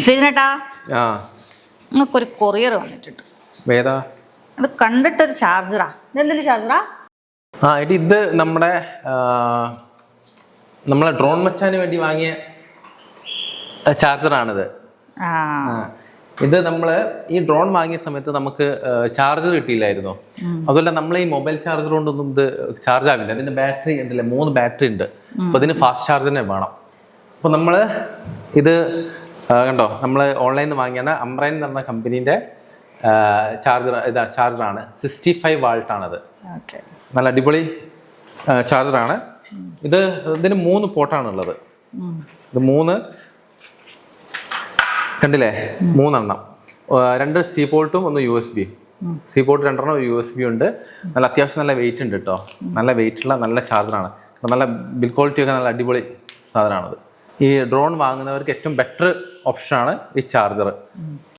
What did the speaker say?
ശ്രീനേട്ടാ, ആ നിങ്ങൾക്കൊരു കൊറിയർ വന്നിട്ടുണ്ട്. ഏതാ? അത് കണ്ടിട്ടൊരു ചാർജറാ. ഇതെന്തൊരു ചാർജറാ? എടി ഇത് നമ്മളെ ഡ്രോൺ മച്ചാന് വേണ്ടി വാങ്ങിയ ചാർജറാണിത്. ആ, ഇത് നമ്മൾ ഈ ഡ്രോൺ വാങ്ങിയ സമയത്ത് നമുക്ക് ചാർജർ കിട്ടിയില്ലായിരുന്നു. അതുപോലെ നമ്മൾ ഈ മൊബൈൽ ചാർജർ കൊണ്ടൊന്നും ഇത് ചാർജ് ആവില്ല. അതിന്റെ ബാറ്ററി ഉണ്ടല്ലേ, 3 ബാറ്ററി ഉണ്ട്. അപ്പൊ ഇതിന് ഫാസ്റ്റ് ചാർജറിനെ വേണം. അപ്പൊ നമ്മൾ ഇത് കണ്ടോ, നമ്മൾ ഓൺലൈനിൽ നിന്ന് വാങ്ങിയാണ് അംബ്രൈൻ എന്ന് പറഞ്ഞ കമ്പനീൻ്റെ ചാർജറാണ്. 65 വാൾട്ടാണത്. നല്ല അടിപൊളി ചാർജറാണ്. ഇതിന് 3 പോർട്ടാണുള്ളത്. ഇത് 3 കണ്ടില്ലേ, 3 എണ്ണം. 2 സി പോർട്ടും 1 USB. സി പോർട്ട് 2 എണ്ണം, USB ഉണ്ട്. നല്ല അത്യാവശ്യം നല്ല വെയിറ്റ് ഉണ്ട് കേട്ടോ. നല്ല വെയിറ്റുള്ള നല്ല ചാർജറാണ്. നല്ല ബിൽ ക്വാളിറ്റി ഒക്കെ നല്ല അടിപൊളി സാധനമാണത്. ഈ ഡ്രോൺ വാങ്ങുന്നവർക്ക് ഏറ്റവും ബെറ്റർ ഓപ്ഷനാണ് ഈ ചാർജർ.